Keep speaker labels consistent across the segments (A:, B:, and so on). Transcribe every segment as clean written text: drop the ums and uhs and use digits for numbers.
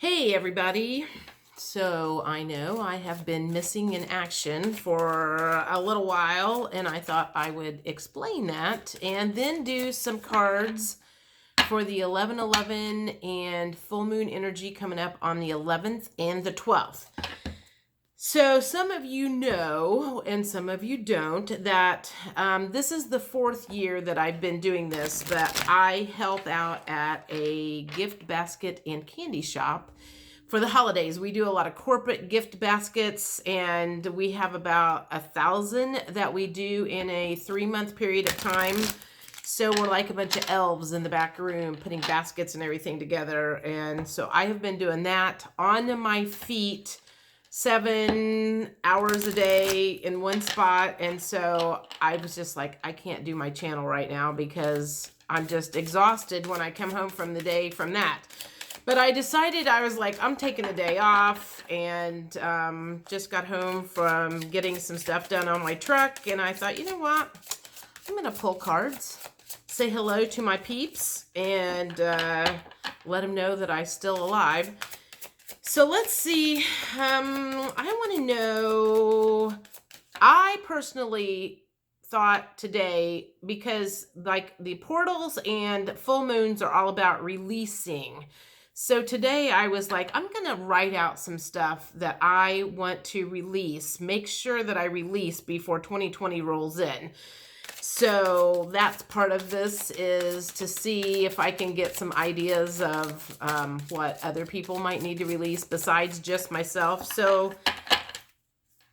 A: Hey, everybody. So I know I have been missing in action for a little while, and I thought I would explain that and then do some cards for the 11/11 and full moon energy coming up on the 11th and the 12th. So some of you know, and some of you don't, that this is the fourth year that I've been doing this, but I help out at a gift basket and candy shop for the holidays. We do a lot of corporate gift baskets, and we have about 1,000 that we do in a 3-month period of time. So we're like a bunch of elves in the back room putting baskets and everything together. And so I have been doing that on my feet 7 hours a day in one spot. And so I was just like, I can't do my channel right now because I'm just exhausted when I come home from the day from that. But I decided, I was like, I'm taking the day off, and just got home from getting some stuff done on my truck. And I thought, you know what? I'm going to pull cards, say hello to my peeps, and let them know that I'm still alive. So let's see. I want to know, I personally thought today, because like the portals and full moons are all about releasing. So today I was like, I'm going to write out some stuff that I want to release, make sure that I release before 2020 rolls in. So that's part of this, is to see if I can get some ideas of what other people might need to release besides just myself. So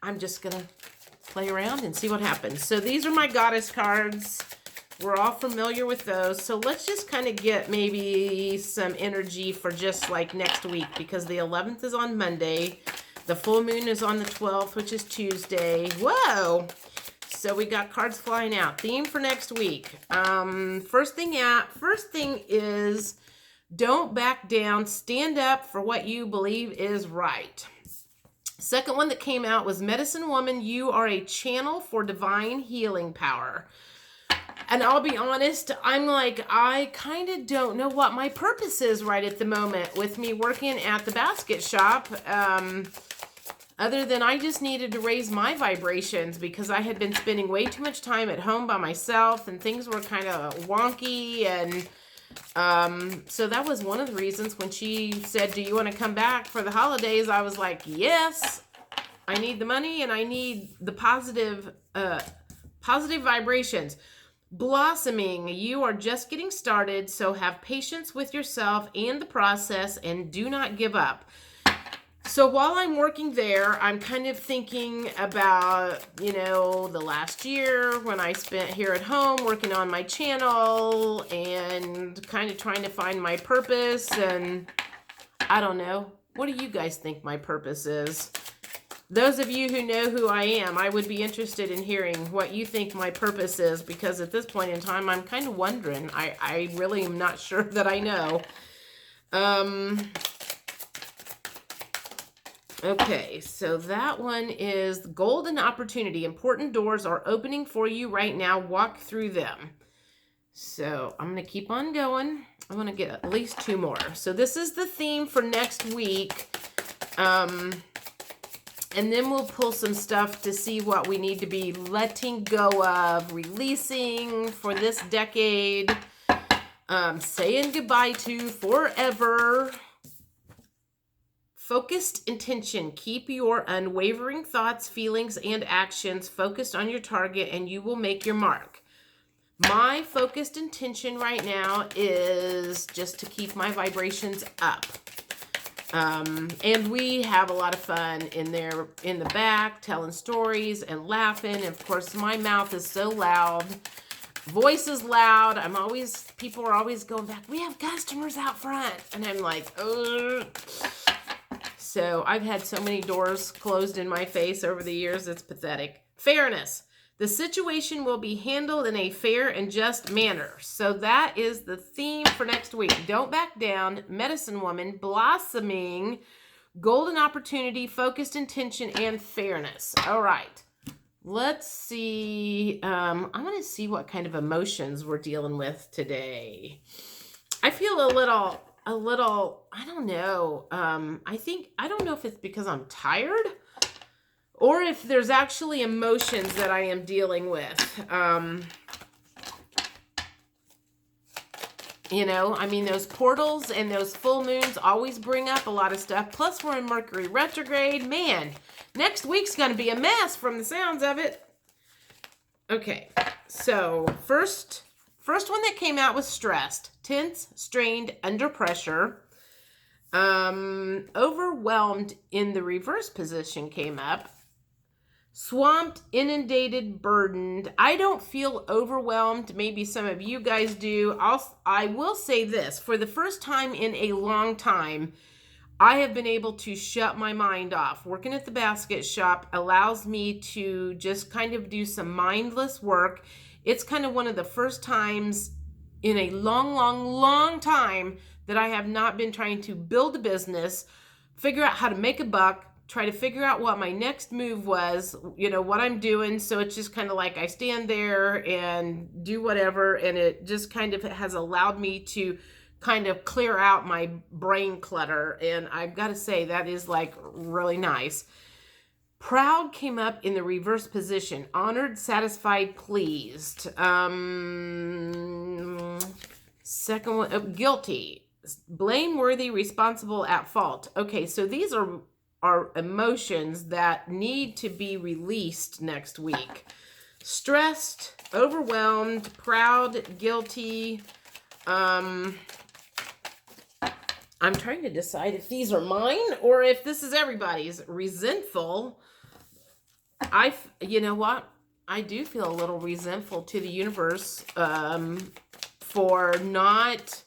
A: I'm just going to play around and see what happens. So these are my goddess cards. We're all familiar with those. So let's just kind of get maybe some energy for just like next week, because the 11th is on Monday. The full moon is on the 12th, which is Tuesday. Whoa! So we got cards flying out. Theme for next week. First thing is, don't back down. Stand up for what you believe is right. Second one that came out was Medicine Woman. You are a channel for divine healing power. And I'll be honest, I'm like, I kind of don't know what my purpose is right at the moment with me working at the basket shop. Other than I just needed to raise my vibrations, because I had been spending way too much time at home by myself and things were kind of wonky. And so that was one of the reasons when she said, do you want to come back for the holidays? I was like, yes, I need the money and I need the positive vibrations. Blossoming, you are just getting started, so have patience with yourself and the process and do not give up. So while I'm working there, I'm kind of thinking about, the last year when I spent here at home working on my channel and kind of trying to find my purpose. And I don't know, what do you guys think my purpose is? Those of you who know who I am, I would be interested in hearing what you think my purpose is, because at this point in time, I'm kind of wondering. I really am not sure that I know. Okay, so that one is golden opportunity. Important doors are opening for you right now. Walk through them. So I'm going to keep on going. I'm going to get at least 2 more. So this is the theme for next week. And then we'll pull some stuff to see what we need to be letting go of, releasing for this decade, saying goodbye to forever. Focused intention. Keep your unwavering thoughts, feelings, and actions focused on your target, and you will make your mark. My focused intention right now is just to keep my vibrations up. And we have a lot of fun in there in the back, telling stories and laughing. And of course, my mouth is so loud. Voice is loud. People are always going back, we have customers out front. And I'm like, ugh. So I've had so many doors closed in my face over the years, it's pathetic. Fairness. The situation will be handled in a fair and just manner. So that is the theme for next week. Don't back down, Medicine Woman, blossoming, golden opportunity, focused intention, and fairness. All right. Let's see. I'm going to see what kind of emotions we're dealing with today. I feel a little a little, I don't know. I don't know if it's because I'm tired or if there's actually emotions that I am dealing with. You know, I mean, those portals and those full moons always bring up a lot of stuff. Plus, we're in Mercury retrograde. Man, next week's going to be a mess from the sounds of it. Okay, so first one that came out was stressed, tense, strained, under pressure. Overwhelmed in the reverse position came up. Swamped, inundated, burdened. I don't feel overwhelmed. Maybe some of you guys do. I will say this. For the first time in a long time, I have been able to shut my mind off. Working at the basket shop allows me to just kind of do some mindless work. It's kind of one of the first times in a long time that I have not been trying to build a business, figure out how to make a buck, try to figure out what my next move was, you know, what I'm doing. So it's just kind of like I stand there and do whatever. And it just kind of has allowed me to kind of clear out my brain clutter. And I've got to say that is like really nice. Proud came up in the reverse position. Honored, satisfied, pleased. Second one, guilty, blameworthy, responsible, at fault. Okay, so these are emotions that need to be released next week. Stressed, overwhelmed, proud, guilty. I'm trying to decide if these are mine or if this is everybody's. Resentful. You know what? I do feel a little resentful to the universe for not,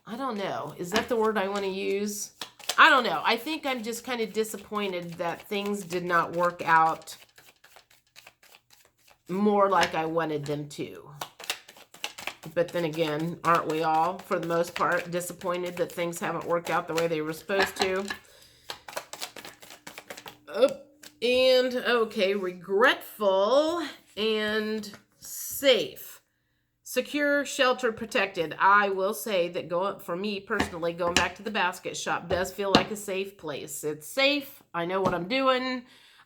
A: I don't know. Is that the word I want to use? I don't know. I think I'm just kind of disappointed that things did not work out more like I wanted them to. But then again, aren't we all, for the most part, disappointed that things haven't worked out the way they were supposed to? And, okay, regretful and safe. Secure, sheltered, protected. I will say that for me personally, going back to the basket shop does feel like a safe place. It's safe. I know what I'm doing.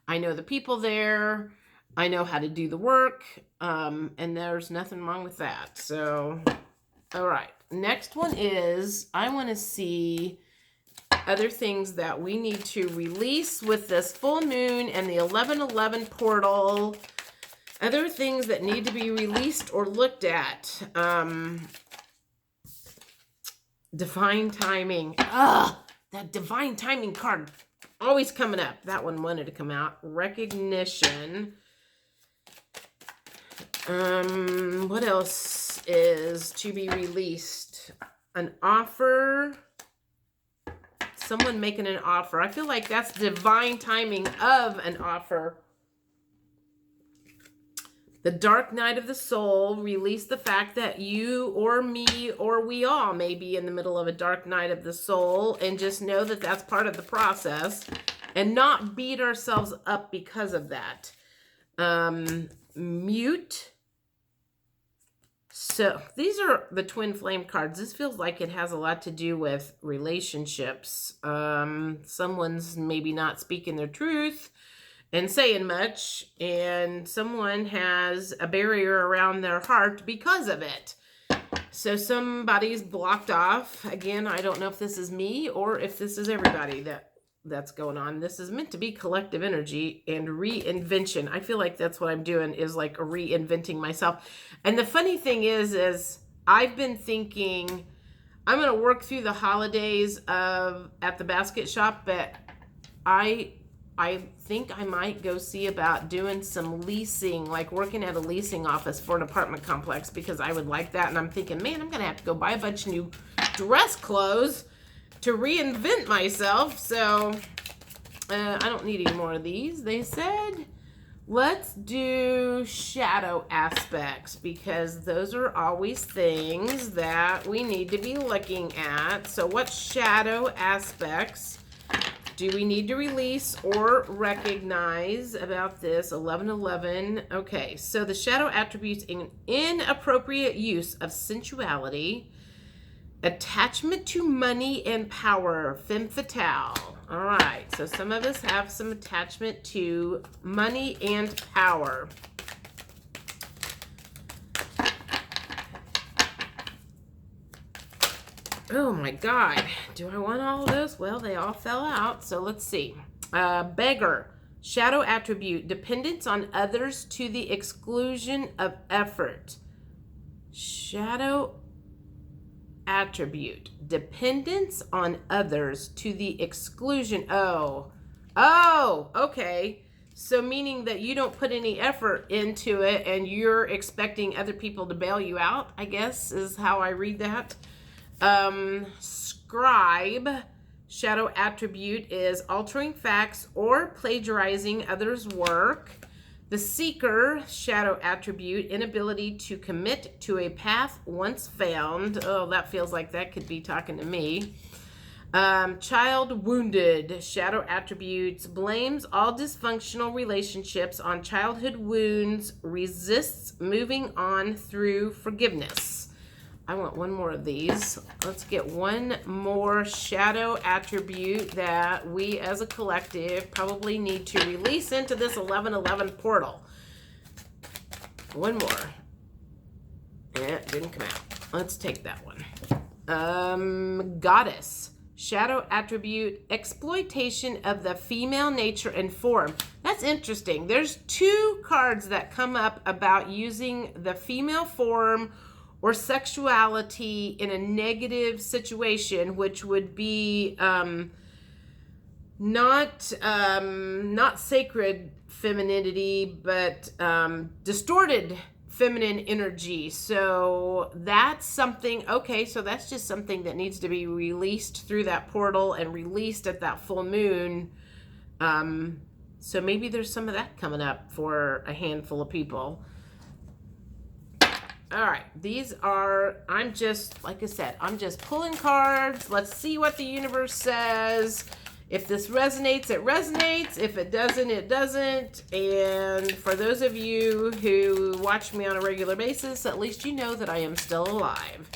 A: I know the people there. I know how to do the work. And there's nothing wrong with that. So, all right. Next one is, I want to see other things that we need to release with this full moon and the 11/11 portal. Other things that need to be released or looked at. Divine timing. That divine timing card always coming up. That one wanted to come out. Recognition. What else is to be released? An offer. Someone making an offer. I feel like that's divine timing of an offer. The dark night of the soul, release the fact that you or me or we all may be in the middle of a dark night of the soul, and just know that that's part of the process and not beat ourselves up because of that. Mute. So these are the twin flame cards. This feels like it has a lot to do with relationships. Someone's maybe not speaking their truth and saying much, and someone has a barrier around their heart because of it. So somebody's blocked off. Again, I don't know if this is me or if this is everybody that's going on. This is meant to be collective energy and reinvention. I feel like that's what I'm doing, is like reinventing myself. And the funny thing is I've been thinking I'm going to work through the holidays at the basket shop, but I think I might go see about doing some leasing, like working at a leasing office for an apartment complex, because I would like that. And I'm thinking, man, I'm going to have to go buy a bunch of new dress clothes to reinvent myself. So I don't need any more of these. They said, let's do shadow aspects, because those are always things that we need to be looking at. So what shadow aspects do we need to release or recognize about this 11/11? Okay, so the shadow attributes in inappropriate use of sensuality, Attachment to money and power, femme fatale. All right, so some of us have some attachment to money and power. Oh my God, do I want all of those? Well, they all fell out, so let's see. Beggar, shadow attribute, dependence on others to the exclusion of effort. Shadow attribute, dependence on others to the exclusion. Oh, okay. So meaning that you don't put any effort into it and you're expecting other people to bail you out, I guess is how I read that. Scribe, shadow attribute is altering facts or plagiarizing others' work. The seeker, shadow attribute, inability to commit to a path once found. Oh, that feels like that could be talking to me. Child wounded, shadow attributes, blames all dysfunctional relationships on childhood wounds, resists moving on through forgiveness. I want one more of these. Let's get one more shadow attribute that we as a collective probably need to release into this 1111 portal. One more. It didn't come out. Let's take that one. Goddess. Shadow attribute, exploitation of the female nature and form. That's interesting. There's two cards that come up about using the female form or sexuality in a negative situation, which would be not sacred femininity, but distorted feminine energy. So that's something, okay, so that's just something that needs to be released through that portal and released at that full moon. So maybe there's some of that coming up for a handful of people. All right, these are, I'm just, like I said, I'm just pulling cards. Let's see what the universe says. If this resonates, it resonates. If it doesn't, it doesn't. And for those of you who watch me on a regular basis, at least you know that I am still alive.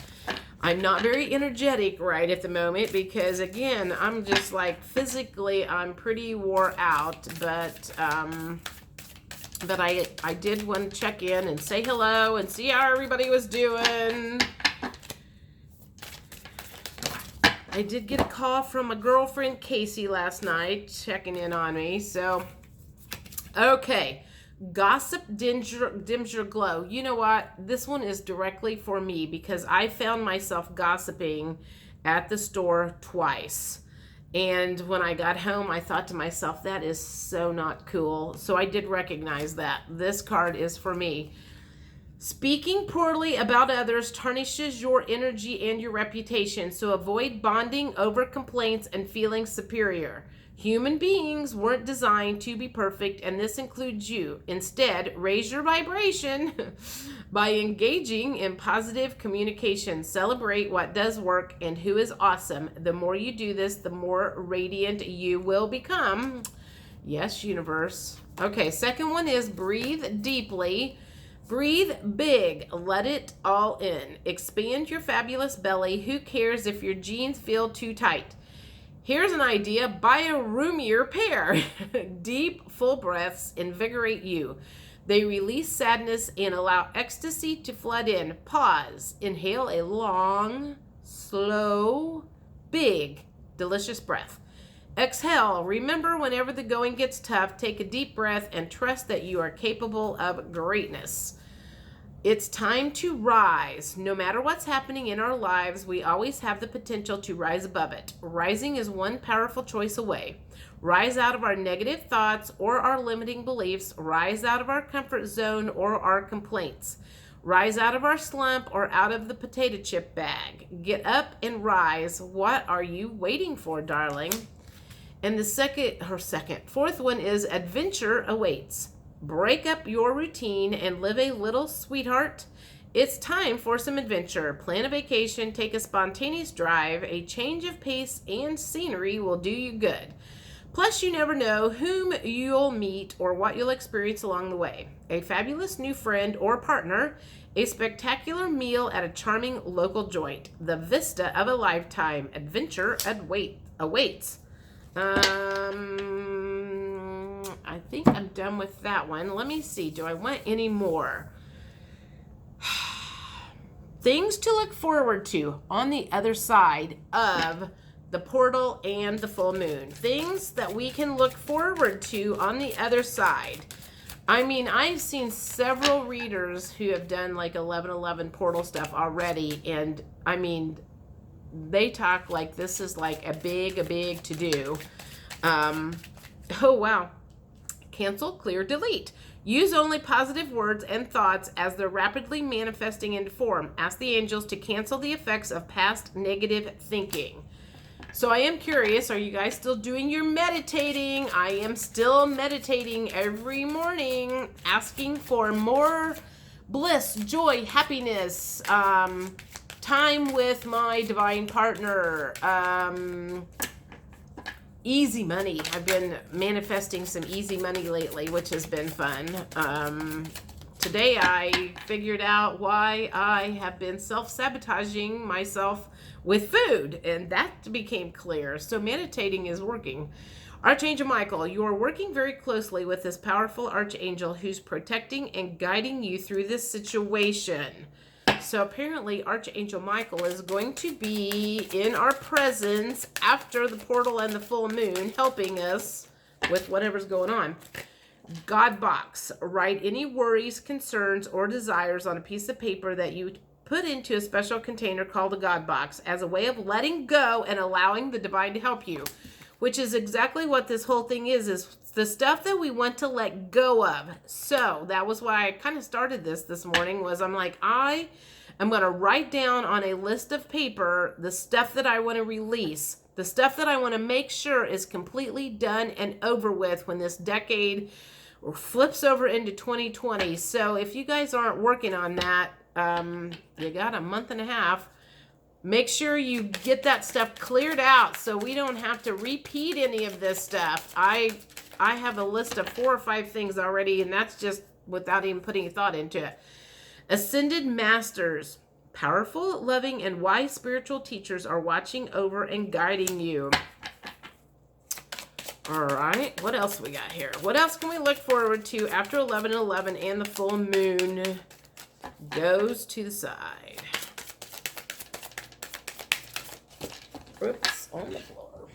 A: I'm not very energetic right at the moment because, again, I'm just like physically, I'm pretty wore out, but I did want to check in and say hello and see how everybody was doing. I did get a call from a girlfriend, Casey, last night, checking in on me. So, okay. Gossip dims your glow. You know what? This one is directly for me because I found myself gossiping at the store twice. And when I got home, I thought to myself, that is so not cool. So I did recognize that. This card is for me. Speaking poorly about others tarnishes your energy and your reputation. So avoid bonding over complaints and feeling superior. Human beings weren't designed to be perfect, and this includes you. Instead, raise your vibration by engaging in positive communication. Celebrate what does work and who is awesome. The more you do this, the more radiant you will become. Yes, universe. Okay, second one is breathe deeply. Breathe big. Let it all in. Expand your fabulous belly. Who cares if your jeans feel too tight? Here's an idea. Buy a roomier pair. Deep, full breaths invigorate you. They release sadness and allow ecstasy to flood in. Pause. Inhale a long, slow, big, delicious breath. Exhale. Remember, whenever the going gets tough, take a deep breath and trust that you are capable of greatness. It's time to rise. No matter what's happening in our lives, we always have the potential to rise above it. Rising is one powerful choice away. Rise out of our negative thoughts or our limiting beliefs. Rise out of our comfort zone or our complaints. Rise out of our slump or out of the potato chip bag. Get up and rise. What are you waiting for, darling? And the fourth one is adventure awaits. Break up your routine and live a little, sweetheart. It's time for some adventure. Plan a vacation, take a spontaneous drive. A change of pace and scenery will do you good. Plus, you never know whom you'll meet or what you'll experience along the way. A fabulous new friend or partner, A spectacular meal at a charming local joint. The vista of a lifetime. Adventure awaits. I think I'm done with that one. Let me see. Do I want any more? Things to look forward to on the other side of the portal and the full moon. Things that we can look forward to on the other side. I mean, I've seen several readers who have done like 11/11 portal stuff already, and I mean, they talk like this is like a big to do. Oh wow. Cancel, clear, delete. Use only positive words and thoughts as they're rapidly manifesting into form. Ask the angels to cancel the effects of past negative thinking. So I am curious, are you guys still doing your meditating? I am still meditating every morning, asking for more bliss, joy, happiness, time with my divine partner, easy money. I've been manifesting some easy money lately, which has been fun. Today I figured out why I have been self-sabotaging myself with food, and that became clear. So meditating is working. Archangel Michael, you are working very closely with this powerful archangel who's protecting and guiding you through this situation. So apparently Archangel Michael is going to be in our presence after the portal and the full moon, helping us with whatever's going on. God box. Write any worries, concerns, or desires on a piece of paper that you put into a special container called a God box as a way of letting go and allowing the divine to help you, which is exactly what this whole thing is the stuff that we want to let go of. So that was why I kind of started this morning, was I'm like, I am going to write down on a list of paper the stuff that I want to release, the stuff that I want to make sure is completely done and over with when this decade flips over into 2020. So if you guys aren't working on that, you got a month and a half. Make sure you get that stuff cleared out so we don't have to repeat any of this stuff. I have a list of 4 or 5 things already, and that's just without even putting a thought into it. Ascended masters, powerful, loving, and wise spiritual teachers are watching over and guiding you. All right, what else we got here? What else can we look forward to after 11/11 and the full moon goes to the side? Oops, on the floor.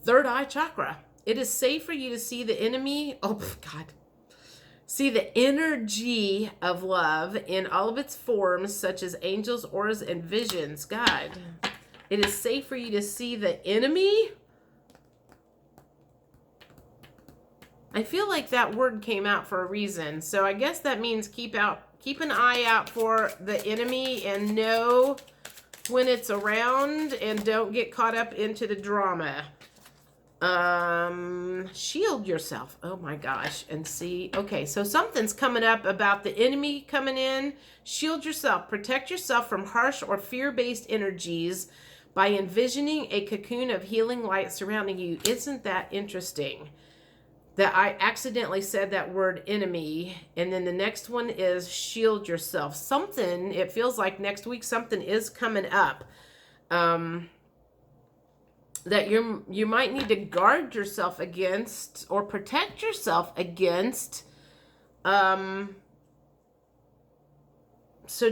A: Third eye chakra. It is safe for you to see the enemy. Oh, God. See the energy of love in all of its forms, such as angels, auras, and visions. God, it is safe for you to see the enemy. I feel like that word came out for a reason. So I guess that means keep an eye out for the enemy and know when it's around and don't get caught up into the drama. Shield yourself. Oh my gosh. And see, okay, so something's coming up about the enemy coming in. Shield yourself. Protect yourself from harsh or fear-based energies by envisioning a cocoon of healing light surrounding you. Isn't that interesting? That I accidentally said that word enemy, and then the next one is shield yourself. Something, it feels like next week something is coming up that you might need to guard yourself against or protect yourself against. So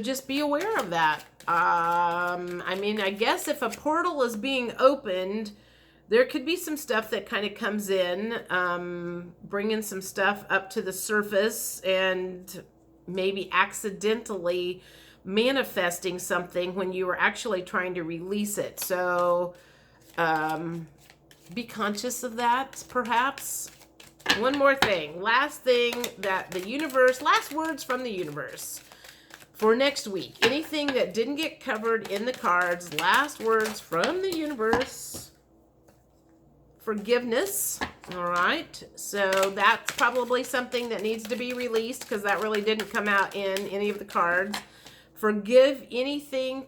A: just be aware of that. I mean, I guess if a portal is being opened, there could be some stuff that kind of comes in, bringing some stuff up to the surface and maybe accidentally manifesting something when you were actually trying to release it. So be conscious of that, perhaps. One more thing. Last thing that the universe, last words from the universe for next week. Anything that didn't get covered in the cards, last words from the universe. Forgiveness. All right. So that's probably something that needs to be released because that really didn't come out in any of the cards. Forgive anything,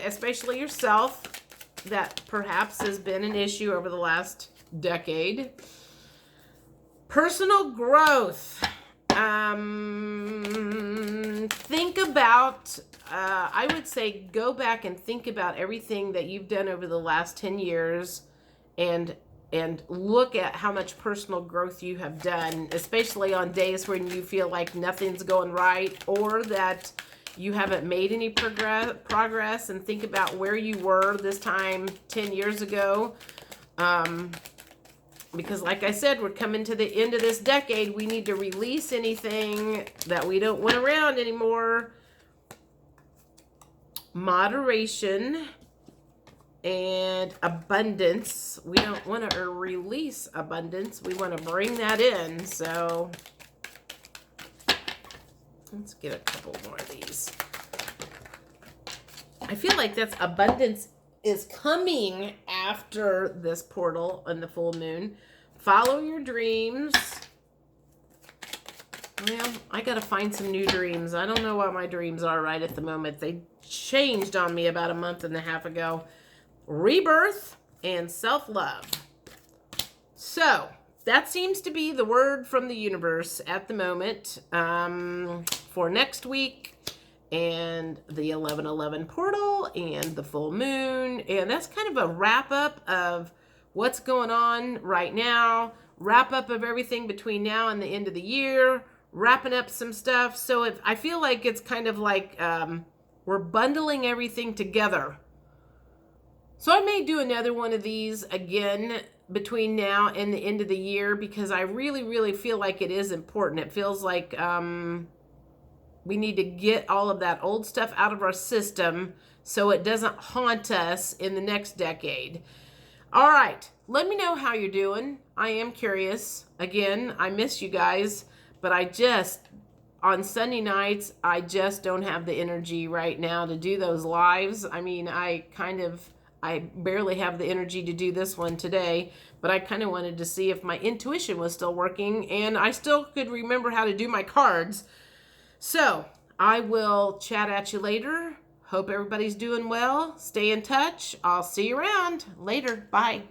A: especially yourself, that perhaps has been an issue over the last decade. Personal growth. think about, I would say go back and think about everything that you've done over the last 10 years and look at how much personal growth you have done, especially on days when you feel like nothing's going right or that you haven't made any progress, and think about where you were this time 10 years ago. Because like I said, we're coming to the end of this decade. We need to release anything that we don't want around anymore. Moderation and abundance. We don't want to release abundance. We want to bring that in. So let's get a couple more of these. I feel like that's abundance is coming after this portal and the full moon. Follow your dreams. Well, I got to find some new dreams. I don't know what my dreams are right at the moment. They changed on me about a month and a half ago. Rebirth and self-love. So that seems to be the word from the universe at the moment for next week, and the 11/11 portal and the full moon. And that's kind of a wrap up of what's going on right now, wrap up of everything between now and the end of the year, wrapping up some stuff. So I feel like it's kind of like we're bundling everything together. So I may do another one of these again between now and the end of the year, because I really, really feel like it is important. It feels like we need to get all of that old stuff out of our system so it doesn't haunt us in the next decade. All right, let me know how you're doing. I am curious. Again, I miss you guys, but on Sunday nights, I just don't have the energy right now to do those lives. I mean, I barely have the energy to do this one today, but I kind of wanted to see if my intuition was still working and I still could remember how to do my cards. So I will chat at you later. Hope everybody's doing well. Stay in touch. I'll see you around. Later. Bye.